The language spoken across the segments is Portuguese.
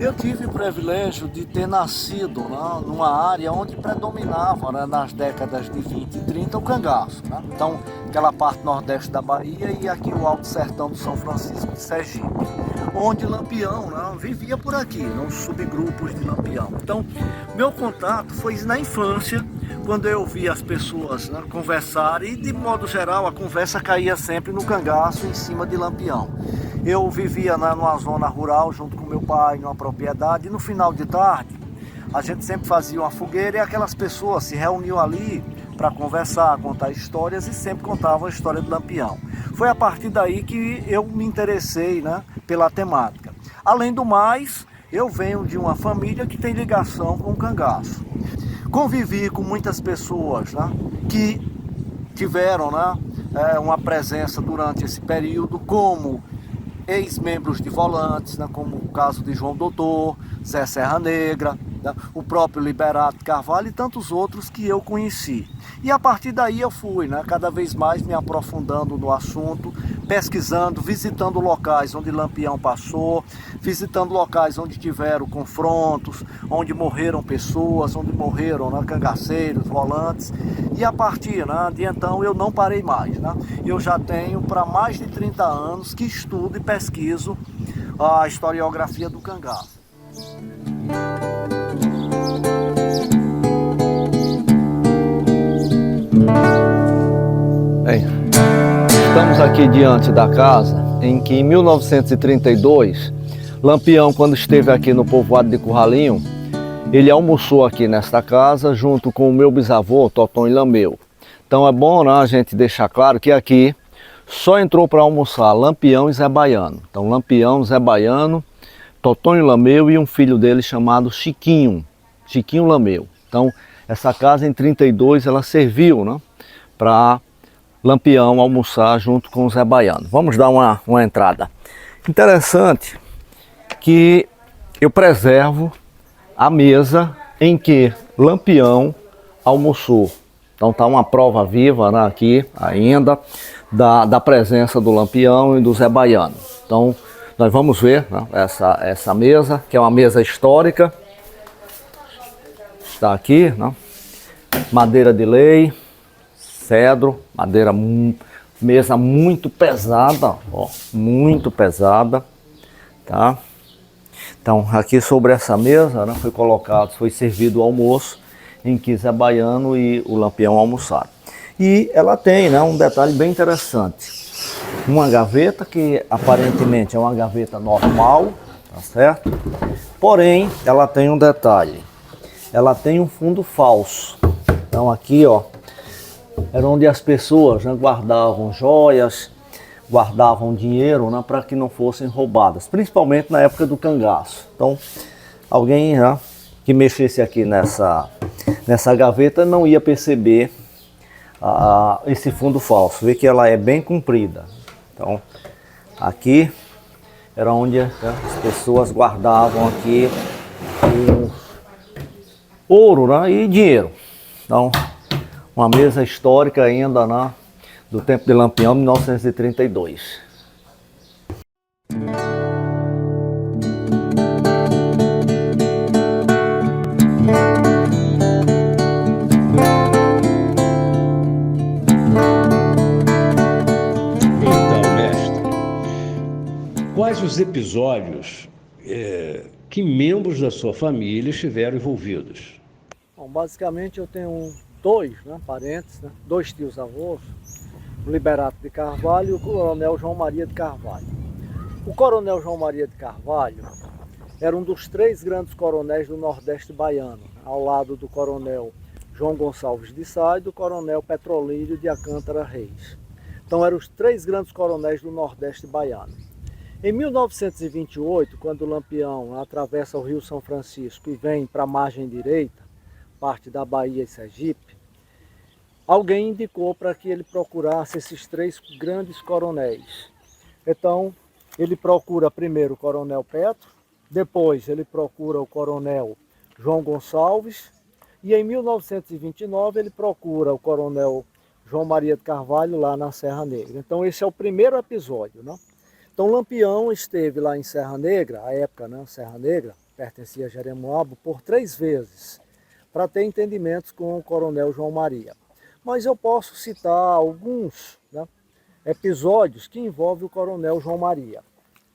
Eu tive o privilégio de ter nascido, né, numa área onde predominava, né, nas décadas de 20 e 30 o cangaço. Né? Então, aquela parte nordeste da Bahia e aqui o Alto Sertão do São Francisco de Sergipe, onde Lampião, né, vivia por aqui, nos subgrupos de Lampião. Então, meu contato foi na infância, quando eu via as pessoas, né, conversarem, e de modo geral a conversa caía sempre no cangaço em cima de Lampião. Eu vivia numa zona rural junto com meu pai, numa propriedade, e no final de tarde a gente sempre fazia uma fogueira e aquelas pessoas se reuniam ali para conversar, contar histórias e sempre contavam a história de Lampião. Foi a partir daí que eu me interessei, né, pela temática. Além do mais, eu venho de uma família que tem ligação com o cangaço. Convivi com muitas pessoas, né, que tiveram, né, uma presença durante esse período, como ex-membros de Volantes, né, como o caso de João Doutor, Zé Serra Negra, né, o próprio Liberato Carvalho e tantos outros que eu conheci. E a partir daí eu fui, né, cada vez mais me aprofundando no assunto, pesquisando, visitando locais onde Lampião passou, visitando locais onde tiveram confrontos, onde morreram pessoas, onde morreram, né, cangaceiros, volantes. E a partir, né, de então eu não parei mais. Né? Eu já tenho para mais de 30 anos que estudo e pesquiso a historiografia do cangaço. Bem, estamos aqui diante da casa em que em 1932, Lampião, quando esteve aqui no povoado de Curralinho, ele almoçou aqui nesta casa junto com o meu bisavô, Totonho Lameu. Então é bom, né, a gente deixar claro que aqui só entrou para almoçar Lampião e Zé Baiano. Então Lampião, Zé Baiano, Totonho Lameu e um filho dele chamado Chiquinho, Chiquinho Lameu. Então essa casa em 32 ela serviu, né, para Lampião almoçar junto com o Zé Baiano. Vamos dar uma entrada. Interessante que eu preservo a mesa em que Lampião almoçou. Então está uma prova viva, né, aqui ainda da presença do Lampião e do Zé Baiano. Então nós vamos ver, né, essa mesa, que é uma mesa histórica. Está aqui, né, madeira de lei, cedro, madeira, mesa muito pesada, ó, muito pesada, tá? Então aqui sobre essa mesa, né, foi servido o almoço em que Zé Baiano e o Lampião almoçaram. E ela tem, né, um detalhe bem interessante, uma gaveta que aparentemente é uma gaveta normal, tá certo? Porém ela tem um detalhe, ela tem um fundo falso. Então aqui, ó, era onde as pessoas, né, guardavam joias, guardavam dinheiro, né, para que não fossem roubadas, principalmente na época do cangaço. Então, alguém, né, que mexesse aqui nessa gaveta não ia perceber esse fundo falso. Vê que ela é bem comprida. Então, aqui era onde, né, as pessoas guardavam aqui o ouro, né, e dinheiro. Então, uma mesa histórica ainda, né, do tempo de Lampião, 1932. Então, mestre, quais os episódios que membros da sua família estiveram envolvidos? Bom, basicamente eu tenho dois, né, parentes, né, dois tios avós, o Liberato de Carvalho e o Coronel João Maria de Carvalho. O Coronel João Maria de Carvalho era um dos três grandes coronéis do Nordeste baiano, ao lado do Coronel João Gonçalves de Sá e do Coronel Petrolírio de Alcântara Reis. Então eram os três grandes coronéis do Nordeste baiano. Em 1928, quando o Lampião atravessa o Rio São Francisco e vem para a margem direita, parte da Bahia e Sergipe, alguém indicou para que ele procurasse esses três grandes coronéis. Então, ele procura primeiro o Coronel Petro, depois ele procura o Coronel João Gonçalves, e em 1929 ele procura o Coronel João Maria de Carvalho lá na Serra Negra. Então esse é o primeiro episódio, né? Então Lampião esteve lá em Serra Negra, à época, né, Serra Negra, pertencia a Jeremoabo, por 3 vezes, para ter entendimentos com o coronel João Maria. Mas eu posso citar alguns, né, episódios que envolvem o coronel João Maria,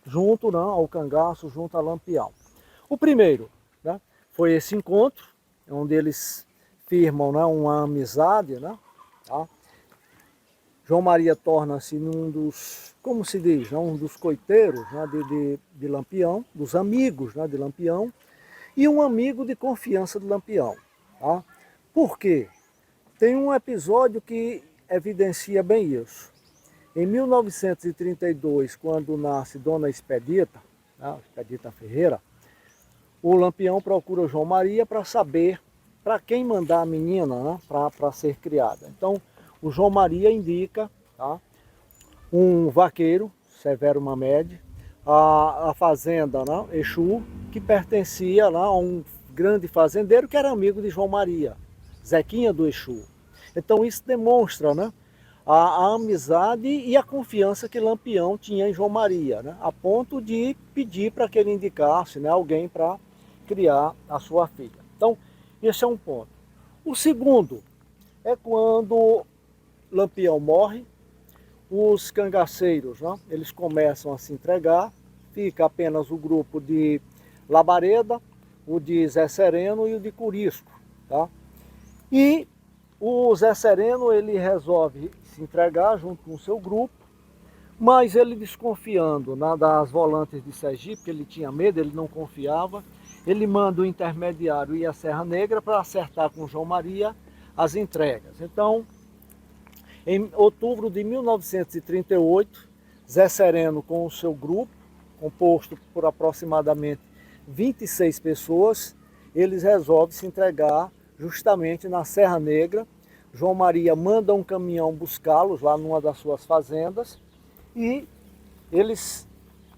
junto, né, ao cangaço, junto a Lampião. O primeiro, né, foi esse encontro, onde eles firmam, né, uma amizade, né, tá? João Maria torna-se um dos, como se diz, né, um dos coiteiros, né, de Lampião, dos amigos, né, de Lampião, e um amigo de confiança de Lampião. Tá? Por quê? Tem um episódio que evidencia bem isso. Em 1932, quando nasce Dona Expedita, né, Expedita Ferreira, o Lampião procura o João Maria para saber para quem mandar a menina, né, para ser criada. Então, o João Maria indica, tá, um vaqueiro, Severo Mamed, a fazenda, né, Exu, que pertencia, né, a um grande fazendeiro que era amigo de João Maria, Zequinha do Exu. Então isso demonstra, né, a amizade e a confiança que Lampião tinha em João Maria, né, a ponto de pedir para que ele indicasse, né, alguém para criar a sua filha. Então, esse é um ponto. O segundo é quando Lampião morre, os cangaceiros, né, eles começam a se entregar, fica apenas o grupo de Labareda, o de Zé Sereno e o de Curisco. Tá? E o Zé Sereno ele resolve se entregar junto com o seu grupo, mas ele desconfiando, né, das volantes de Sergipe, porque ele tinha medo, ele não confiava, ele manda o intermediário ir à Serra Negra para acertar com João Maria as entregas. Então, em outubro de 1938, Zé Sereno com o seu grupo, composto por aproximadamente 26 pessoas, eles resolvem se entregar justamente na Serra Negra. João Maria manda um caminhão buscá-los lá numa das suas fazendas e eles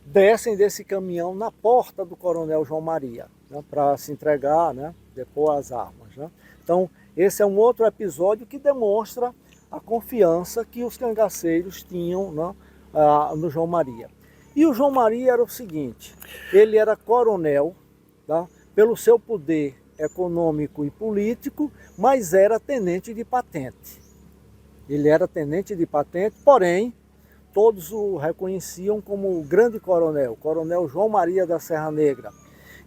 descem desse caminhão na porta do coronel João Maria, né, para se entregar, né, depor as armas. Né. Então, esse é um outro episódio que demonstra a confiança que os cangaceiros tinham, né, no João Maria. E o João Maria era o seguinte, ele era coronel, tá, pelo seu poder econômico e político, mas era tenente de patente. Ele era tenente de patente, porém, todos o reconheciam como o grande coronel, Coronel João Maria da Serra Negra,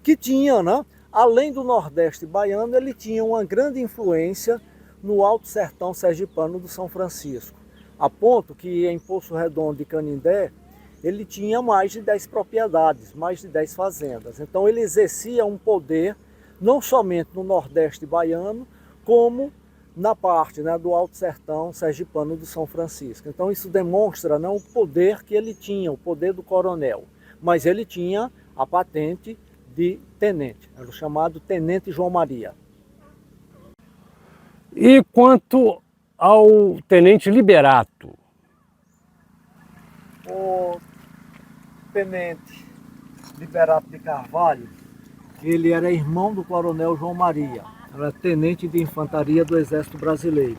que tinha, né, além do Nordeste baiano, ele tinha uma grande influência no Alto Sertão Sergipano do São Francisco, a ponto que em Poço Redondo e Canindé, ele tinha mais de 10 propriedades, mais de 10 fazendas. Então ele exercia um poder não somente no Nordeste baiano, como na parte, né, do Alto Sertão Sergipano do São Francisco. Então isso demonstra, né, o poder que ele tinha, o poder do coronel. Mas ele tinha a patente de tenente, era o chamado Tenente João Maria. E quanto ao Tenente Liberato? O Tenente Liberato de Carvalho, ele era irmão do coronel João Maria, era tenente de infantaria do Exército Brasileiro.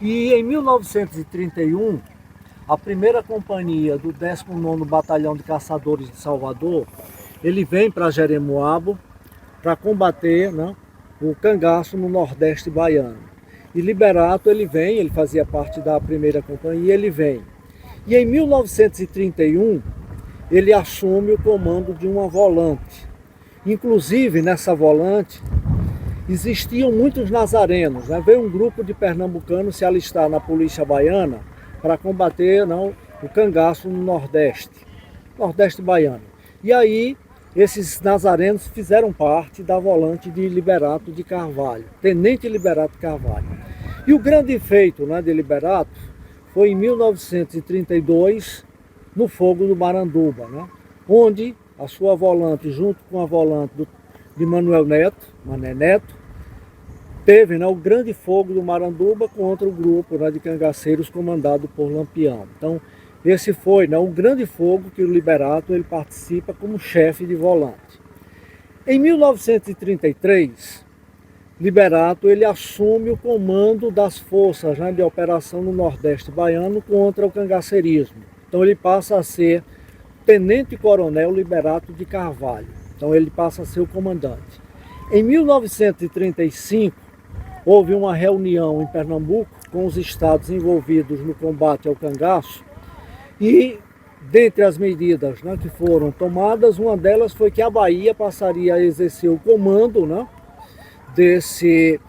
E em 1931, a primeira companhia do 19º Batalhão de Caçadores de Salvador, ele vem para Jeremoabo para combater, né, o cangaço no Nordeste baiano. E Liberato ele vem, ele fazia parte da primeira companhia, ele vem. E em 1931, ele assume o comando de uma volante. Inclusive, nessa volante, existiam muitos nazarenos. Né? Veio um grupo de pernambucanos se alistar na polícia baiana para combater, não, o cangaço no Nordeste baiano. E aí, esses nazarenos fizeram parte da volante de Liberato de Carvalho, Tenente Liberato de Carvalho. E o grande feito, né, de Liberato foi em 1932, no fogo do Maranduba, né, onde a sua volante, junto com a volante de Manuel Neto, Mané Neto, teve, né, o grande fogo do Maranduba contra o grupo, né, de cangaceiros comandado por Lampião. Então, esse foi, né, um grande fogo que o Liberato ele participa como chefe de volante. Em 1933, Liberato ele assume o comando das forças, né, de operação no Nordeste baiano contra o cangaceirismo. Então ele passa a ser Tenente Coronel Liberato de Carvalho. Então ele passa a ser o comandante. Em 1935, houve uma reunião em Pernambuco com os estados envolvidos no combate ao cangaço e, dentre as medidas, né, que foram tomadas, uma delas foi que a Bahia passaria a exercer o comando, né, desse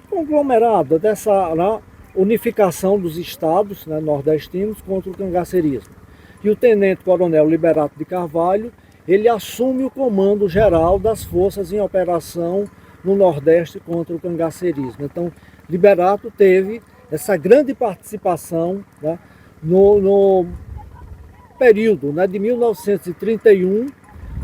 conglomerado, dessa, né, unificação dos estados, né, nordestinos contra o cangaceirismo. E o Tenente Coronel Liberato de Carvalho, ele assume o comando geral das forças em operação no Nordeste contra o cangaceirismo. Então, Liberato teve essa grande participação, né, no período, né, de 1931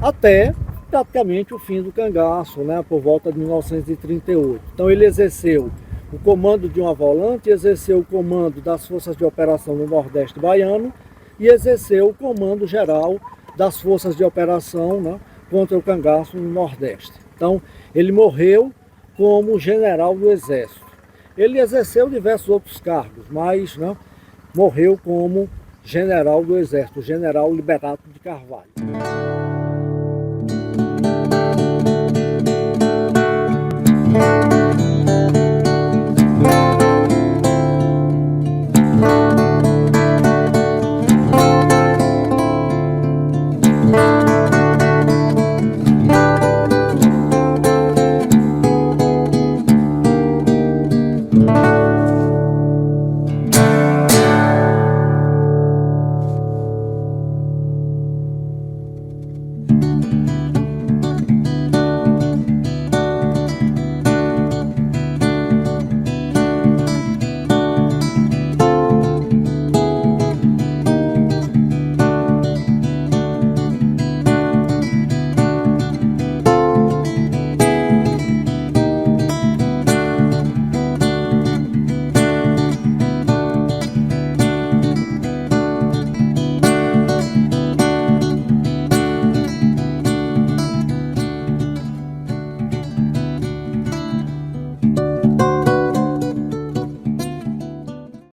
até praticamente o fim do cangaço, né, por volta de 1938. Então ele exerceu o comando de uma volante, exerceu o comando das forças de operação no Nordeste baiano e exerceu o comando geral das forças de operação, né, contra o cangaço no Nordeste. Então ele morreu como general do Exército. Ele exerceu diversos outros cargos, mas, né, morreu como general do Exército, general Liberato de Carvalho.